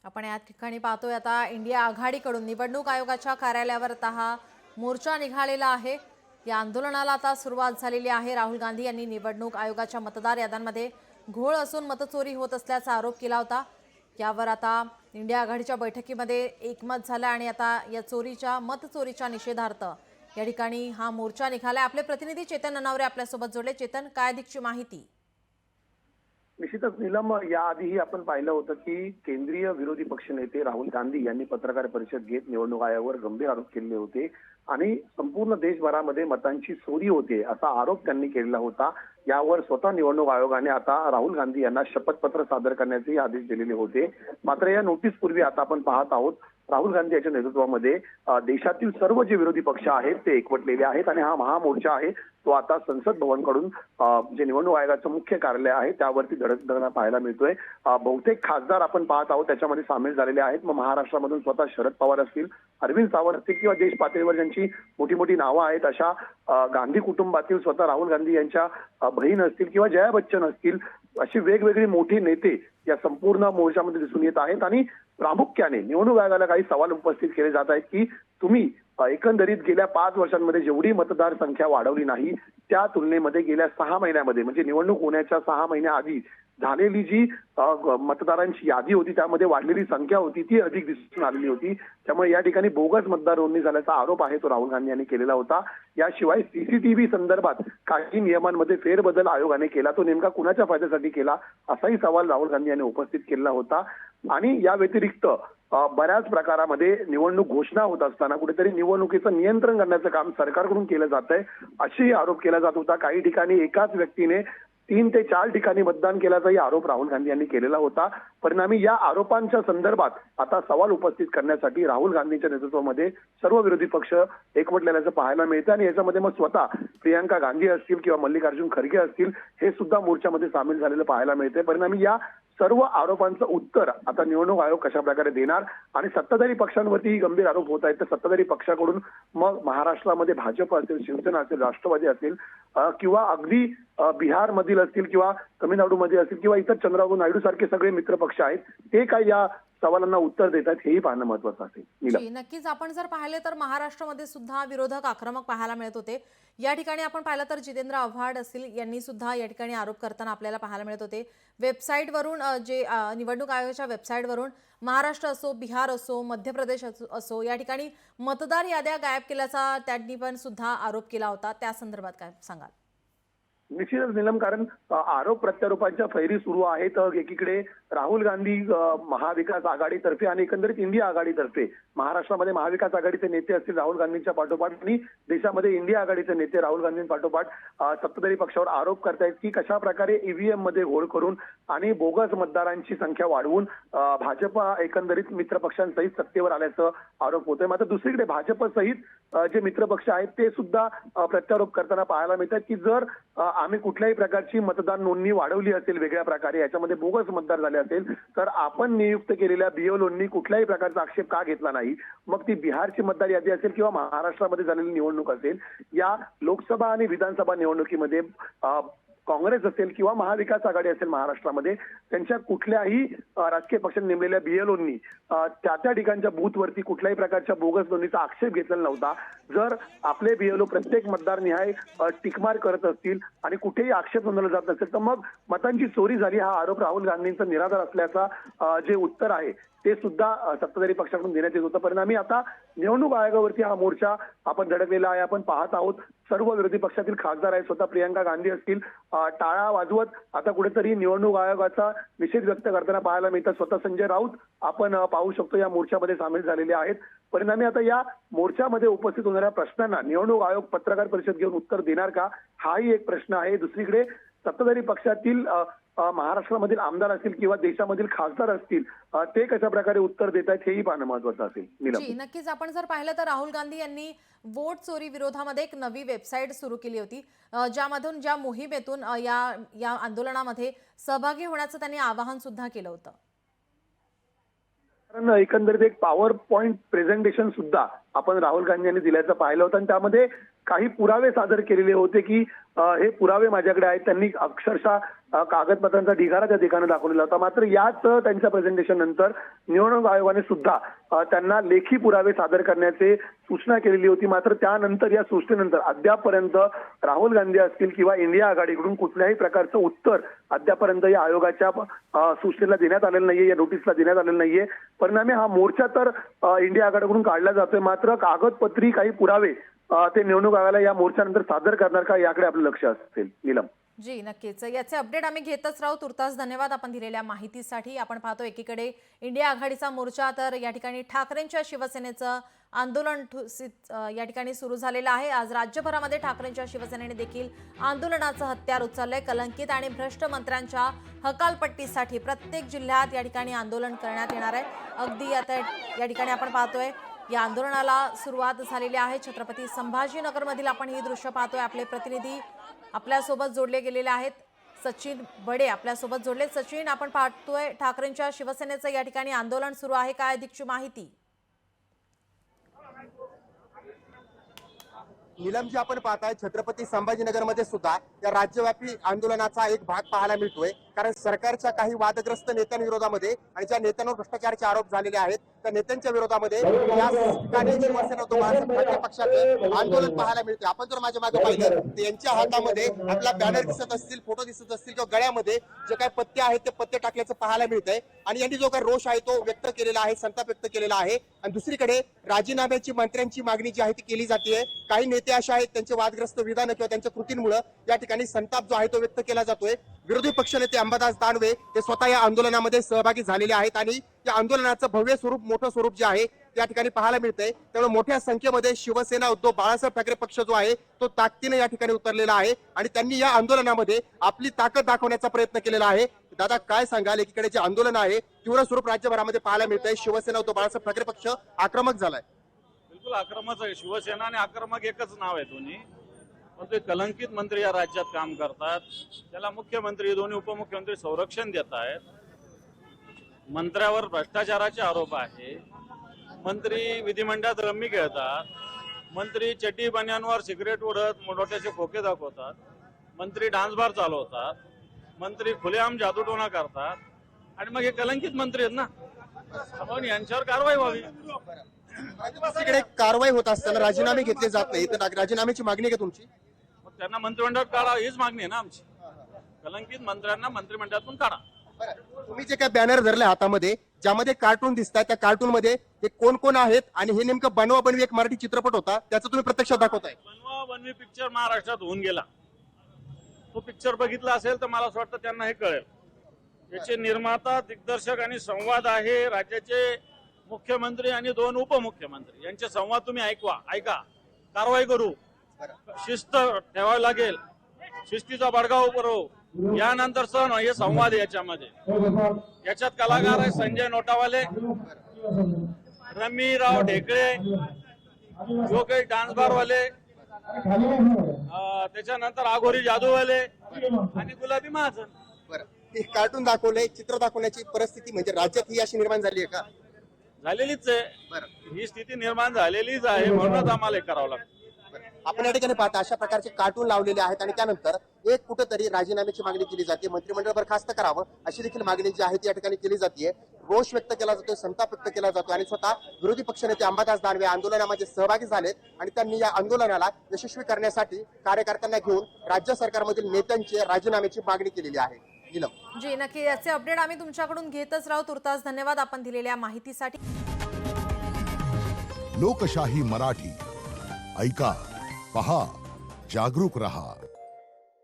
आपण या ठिकाणी पाहतोय आता इंडिया आघाडीकडून निवडणूक आयोगाच्या कार्यालयावर आता हा मोर्चा निघालेला आहे। या आंदोलनाला आता सुरुवात झालेली आहे। राहुल गांधी यांनी निवडणूक आयोगाच्या मतदार याद्यांमध्ये घोळ असून मतचोरी होत असल्याचा आरोप केला होता। यावर आता इंडिया आघाडीच्या बैठकीमध्ये एकमत झालं आणि आता या मतचोरीच्या निषेधार्थ या ठिकाणी हा मोर्चा निघाला। आपले प्रतिनिधी चेतन ननावरे आपल्यासोबत जोडले। चेतन, काय अधिकची माहिती? निश्चितच नीलम, याआधीही आपण पाहिलं होतं की केंद्रीय विरोधी पक्षनेते राहुल गांधी यांनी पत्रकार परिषद घेत निवडणूक आयोगावर गंभीर आरोप केले होते आणि संपूर्ण देशभरामध्ये मतांची चोरी होते असा आरोप त्यांनी केलेला होता। यावर स्वतः निवडणूक आयोगाने आता राहुल गांधी यांना शपथपत्र सादर करण्याचे आदेश दिलेले होते। मात्र या नोटीस पूर्वी आता आपण पाहत आहोत राहुल गांधी यांच्या नेतृत्वामध्ये देशातील सर्व जे विरोधी पक्ष आहेत ते एकवटलेले आहेत आणि हा महामोर्चा आहे तो आता संसद भवनकडून जे निवडणूक आयोगाचं मुख्य कार्यालय आहे त्यावरती धडकताना पाहायला मिळतोय। बहुतेक खासदार आपण पाहत आहोत त्याच्यामध्ये सामील झालेले आहेत। मग महाराष्ट्रामधून स्वतः शरद पवार असतील, अरविंद सावंत असतील किंवा देश पातळीवर ज्यांची मोठी मोठी नावं आहेत अशा गांधी कुटुंबातील स्वतः राहुल गांधी यांच्या बहीण असतील किंवा जया बच्चन असतील, अशी वेगवेगळी मोठी नेते या संपूर्ण मोर्चामध्ये दिसून येत आहेत आणि प्रामुख्याने निवडणूक आयोगाला काही सवाल उपस्थित केले जात आहेत की तुम्ही एकंदरीत गेल्या 5 वर्षांमध्ये जेवढी मतदार संख्या वाढवली नाही त्या तुलनेमध्ये गेल्या 6 महिन्यामध्ये म्हणजे निवडणूक होण्याच्या 6 महिन्याआधी झालेली जी मतदारांची यादी होती त्यामध्ये वाढलेली संख्या होती ती अधिक दिसून आलेली होती। त्यामुळे या ठिकाणी बोगस मतदार नोंदणी झाल्याचा आरोप आहे तो राहुल गांधी यांनी केलेला होता। याशिवाय सीसीटीव्ही संदर्भात काही नियमांमध्ये फेरबदल आयोगाने केला, तो नेमका कुणाच्या फायद्यासाठी केला असाही सवाल राहुल गांधी यांनी उपस्थित केलेला होता। आणि या व्यतिरिक्त बऱ्याच प्रकारामध्ये निवडणूक घोषणा होत असताना कुठेतरी निवडणुकीचं नियंत्रण करण्याचं काम सरकारकडून केलं जात आहे अशी आरोप केला जात होता। काही ठिकाणी एकाच व्यक्तीने 3 ते 4 ठिकाणी मतदान केल्याचाही आरोप राहुल गांधी यांनी केलेला होता। परिणामी या आरोपांच्या संदर्भात आता सवाल उपस्थित करण्यासाठी राहुल गांधींच्या नेतृत्वामध्ये सर्व विरोधी पक्ष एकवटलेल्याचं पाहायला मिळतं आणि याच्यामध्ये मग स्वतः प्रियंका गांधी असतील किंवा मल्लिकार्जुन खरगे असतील हे सुद्धा मोर्चामध्ये सामील झालेलं पाहायला मिळते। परिणामी या सर्व आरोपांचं उत्तर आता निवडणूक आयोग कशा प्रकारे देणार आणि सत्ताधारी पक्षांवरती गंभीर आरोप होत आहेत तर सत्ताधारी पक्षाकडून मग महाराष्ट्रामध्ये भाजप असेल, शिवसेना असेल, राष्ट्रवादी असेल किंवा अगदी बिहारमधील असतील किंवा तमिळनाडूमध्ये असतील किंवा इतर चंद्रबाबू नायडू सारखे सगळे मित्र पक्ष आहेत ते काय या सवालांना उत्तर देतात हेही पाहणं महत्त्वाचं असेल। नक्कीच आपण जर पाहिले तर महाराष्ट्रामध्ये सुद्धा विरोधक आक्रमक पाहायला मिळत होते। या ठिकाणी आपण पाहिलं तर जितेंद्र आव्हाड असतील यांनी सुद्धा या ठिकाणी आरोप करताना आपल्याला पाहायला मिळत होते। वेबसाईटवरून जे निवडणूक आयोगाच्या वेबसाईटवरून महाराष्ट्र असो, बिहार असो, मध्य प्रदेश असो या ठिकाणी मतदार याद्या गायब केल्याचा त्यांनी पण सुद्धा आरोप केला होता। त्या संदर्भात काय सांगाल? निश्चितच नीलम, कारण आरोप प्रत्यारोपांच्या फैरी सुरू आहेत। एकीकडे राहुल गांधी महाविकास आघाडीतर्फे आणि एकंदरीत इंडिया आघाडीतर्फे महाराष्ट्रामध्ये महाविकास आघाडीचे नेते असतील राहुल गांधींच्या पाठोपाठ आणि देशामध्ये इंडिया आघाडीचे नेते राहुल गांधींपाठोपाठ सत्ताधारी पक्षावर आरोप करतायत की कशा प्रकारे ईव्हीएम मध्ये घोळ करून आणि बोगस मतदारांची संख्या वाढवून भाजप एकंदरीत मित्र पक्षांसहित सत्तेवर आल्याचं आरोप होतोय। मात्र दुसरीकडे भाजप सहित जे मित्र पक्ष आहेत ते सुद्धा प्रत्यारोप करताना पाहायला मिळतात की जर आम्ही कुठल्याही प्रकारची मतदार नोंदणी वाढवली असेल वेगळ्या प्रकारे याच्यामध्ये बोगस मतदार झाले असेल तर आपण नियुक्त केलेल्या बीएलओंनी कुठल्याही प्रकारचा आक्षेप का घेतला नाही। मग ती बिहारची मतदार यादी असेल किंवा महाराष्ट्रामध्ये झालेली निवडणूक असेल, या लोकसभा आणि विधानसभा निवडणुकीमध्ये काँग्रेस असेल किंवा महाविकास आघाडी असेल महाराष्ट्रामध्ये त्यांच्या कुठल्याही राजकीय पक्षांनी नेमलेल्या बीएलओंनी त्या ठिकाणच्या बूथवरती कुठल्याही प्रकारच्या बोगस नोंदणीचा आक्षेप घेतलेला नव्हता। जर आपले बीएलओ प्रत्येक मतदार निहाय टिकमार करत असतील आणि कुठेही आक्षेप नोंदवला जात नसेल तर मग मतांची चोरी झाली हा आरोप राहुल गांधींचा निराधार असल्याचा जे उत्तर आहे ते सुद्धा सत्ताधारी पक्षाकडून देण्यात येत होतं। परिणामी आता निवडणूक आयोगावरती हा मोर्चा आपण धडकलेला आहे। आपण पाहत आहोत सर्व विरोधी पक्षातील खासदार आहेत, स्वतः प्रियंका गांधी असतील टाळा वाजवत आता कुठेतरी निवडणूक आयोगाचा निषेध व्यक्त करताना पाहायला मिळतात। स्वतः संजय राऊत आपण पाहू शकतो या मोर्चामध्ये सामील झालेले आहेत। परिणामी आता या मोर्चामध्ये उपस्थित होणाऱ्या प्रश्नांना निवडणूक आयोग पत्रकार परिषद घेऊन उत्तर देणार का हाही एक प्रश्न आहे। दुसरीकडे सत्ताधारी पक्षातील महाराष्ट्रामधील आमदार असतील किंवा देशामधील खासदार असतील ते कशा प्रकारे उत्तर देत आहेत हेही पाहणं महत्त्वाचं असेल। नक्कीच आपण जर पाहिलं तर राहुल गांधी यांनी वोट चोरी विरोधामध्ये एक नवी वेबसाईट सुरू केली होती ज्यामधून ज्या मोहिमेतून या आंदोलनामध्ये सहभागी होण्याचं त्यांनी आवाहन सुद्धा केलं होतं। कारण एकंदरीत एक पॉवर पॉइंट प्रेझेंटेशन सुद्धा आपण राहुल गांधी यांनी दिल्याचं पाहिलं होतं आणि त्यामध्ये काही पुरावे सादर केलेले होते की हे पुरावे माझ्याकडे आहेत। त्यांनी अक्षरशः कागदपत्रांचा ढिगारा त्या ठिकाणी दाखवलेला होता. मात्र याच त्यांच्या प्रेझेंटेशन नंतर निवडणूक आयोगाने सुद्धा त्यांना लेखी पुरावे सादर करण्याचे सूचना केलेली होती. मात्र त्यानंतर या सूचनेनंतर अद्यापपर्यंत राहुल गांधी असतील किंवा इंडिया आघाडीकडून कुठल्याही प्रकारचं उत्तर अद्यापर्यंत या आयोगाच्या सूचनेला देण्यात आलेलं नाहीये, या नोटीसला देण्यात आलेलं नाहीये. परिणामी हा मोर्चा तर इंडिया आघाडीकडून काढला जातोय, मात्र कागदपत्री काही पुरावे ते निवडणूक आयोगाला या मोर्चानंतर सादर करणार का याकडे आपलं लक्ष असेल. नीलम. जी नक्कीच, याचे अपडेट आम्ही घेतच राहू. तुर्तास धन्यवाद आपण दिलेल्या माहितीसाठी. आपण पाहतो एकीकडे इंडिया आघाडीचा मोर्चा तर या ठिकाणी ठाकरेंच्या शिवसेनेचं आंदोलन या ठिकाणी सुरू झालेलं आहे. आज राज्यभरामध्ये ठाकरेंच्या शिवसेनेने देखील आंदोलनाचं हत्यार उचललंय. कलंकित आणि भ्रष्ट मंत्र्यांच्या हकालपट्टीसाठी प्रत्येक जिल्ह्यात या ठिकाणी आंदोलन करण्यात येणार आहे. अगदी आता या ठिकाणी आपण पाहतोय या आंदोलनाला सुरुवात झालेली आहे. छत्रपती संभाजीनगरमधील आपण ही दृश्य पाहतोय. आपले प्रतिनिधी आपल्यासोबत जोडले गेलेले आहेत. सचिन बडे आपल्यासोबत जोडले. सचिन, आपण पाहतोय ठाकरेंच्या शिवसेनेचं या ठिकाणी आंदोलन सुरू आहे, काय अधिकची माहिती? नीलमजी, आपण पाहताय छत्रपती संभाजीनगरमध्ये सुद्धा या राज्यव्यापी आंदोलनाचा एक भाग पाहायला मिळतोय. कारण सरकारच्या काही वादग्रस्त नेत्यांविरोधामध्ये आणि ज्या नेत्यांवर भ्रष्टाचाराचे आरोप झालेले आहेत त्या नेत्यांच्या विरोधामध्ये या ठिकाणी शिवसेना तो बाळासाहेब ठाकरे पक्षाचे आंदोलन पाहायला मिळते. आपण जर माझ्या मागे पाहिलं तर यांच्या हातामध्ये आपला बॅनर दिसत असतील, फोटो दिसत असतील किंवा गळ्यामध्ये जे काही पत्ते आहेत ते पत्ते टाकल्याचं पाहायला मिळतंय. आणि यांनी जो काही रोष आहे तो व्यक्त केलेला आहे, संताप व्यक्त केलेला आहे. आणि दुसरीकडे राजीनाम्याची मंत्र्यांची मागणी जी आहे ती केली जाते. काही नेते असे आहेत त्यांचे वादग्रस्त विधान किंवा त्यांच्या कृतींमुळे या ठिकाणी संताप जो आहे तो व्यक्त केला जातोय. विरोधी पक्षनेते अंबादास दानवे ते स्वतः या आंदोलनामध्ये सहभागी झालेले आहेत आणि या आंदोलनाचं भव्य स्वरूप, मोठं स्वरूप जे आहे या ठिकाणी पाहायला मिळतंय. त्यामुळे मोठ्या संख्येमध्ये शिवसेना, उद्धव बाळासाहेब ठाकरे पक्ष जो आहे तो ताकदीने या ठिकाणी उतरलेला आहे आणि त्यांनी या आंदोलनामध्ये आपली ताकद दाखवण्याचा प्रयत्न केलेला आहे. दादा, काय सांगाल? एकीकडे जे आंदोलन आहे तीव्र स्वरूप राज्यभरामध्ये पाहायला मिळतंय. शिवसेना, उद्धव बाळासाहेब ठाकरे पक्ष आक्रमक झालाय. बिलकुल आक्रमक आहे. शिवसेना आणि आक्रमक एकच नाव आहे दोन्ही. पण ते कलंकित मंत्री या राज्यात काम करतात. त्याला मुख्यमंत्री, दोन्ही उपमुख्यमंत्री संरक्षण देत आहेत. मंत्र्यावर भ्रष्टाचाराचे आरोप आहे. मंत्री विधिमंडळात रम्मी खेळतात. मंत्री चड्डी बन्यांवर सिगरेट ओढत मोठमोठ्याचे खोके दाखवतात. मंत्री डान्स बार चालवतात. मंत्री खुलेआम जादूटोणा करतात. आणि मग हे कलंकित मंत्री आहेत ना, आपण यांच्यावर कारवाई व्हावी. दुसरीकडे कारवाई होत असताना राजीनामे घेतले जात नाही, तर राजीनाम्याची मागणी आहे का तुमची? मग त्यांना मंत्रिमंडळात काढा, हीच मागणी आहे ना आमची. कलंकित मंत्र्यांना मंत्रिमंडळातून काढा. तुम्ही जे काही बॅनर धरले हातामध्ये, ज्यामध्ये कार्टून दिसतात, त्या कार्टून मध्ये हे कोण कोण आहेत आणि हे नेमकं बनवा बनवी एक मराठी चित्रपट होता त्याचं तुम्ही प्रत्यक्षात दाखवताय? बनवा बनवी पिक्चर महाराष्ट्रात होऊन गेला. तो पिक्चर बघितला असेल तर मला असं वाटतं त्यांना हे कळेल. याचे निर्माता, दिग्दर्शक आणि संवाद आहे राज्याचे मुख्यमंत्री आणि दोन उपमुख्यमंत्री यांचे संवाद. तुम्ही ऐका, कारवाई करू, शिस्त ठेवावी लागेल, शिस्तीचा बडगा उभं. यानंतर सण हे संवाद याच्यामध्ये. याच्यात कलाकार आहे संजय नोटावाले, रमीराव ढेकळे, जो काही डान्स बारवाले, त्याच्यानंतर आघोरी जादूवाले आणि गुलाबी महाजन. बरं, हे कार्टून दाखवलंय, चित्र दाखवण्याची परिस्थिती म्हणजे राज्यात ही अशी निर्माण झाली आहे का? झालेलीच आहे. ही स्थिती निर्माण झालेलीच आहे, म्हणूनच आम्हाला हे करावं लागतं. आपण या ठिकाणी पाहता अशा प्रकारचे कार्टून लावलेले आहेत आणि त्यानंतर एक कुठेतरी राजीनाम्याची मागणी केली जाते. मंत्रिमंडळ बरखास्त करावं अशी देखील मागणी जी आहे ती या ठिकाणी केली जाते. रोष व्यक्त केला जातोय, संताप व्यक्त केला जातो आणि स्वतः विरोधी पक्षनेते अंबादास दानवे आंदोलनामध्ये सहभागी झालेत आणि त्यांनी या आंदोलनाला यशस्वी करण्यासाठी कार्यकर्त्यांना घेऊन राज्य सरकारमधील नेत्यांची राजीनाम्याची मागणी केलेली आहे. नीलम जी नक्की, याचे अपडेट आम्ही तुमच्याकडून घेतच राहू. तुर्तास धन्यवाद आपण दिलेल्या माहितीसाठी. लोकशाही मराठी ऐका, पहा, जागरूक रहा.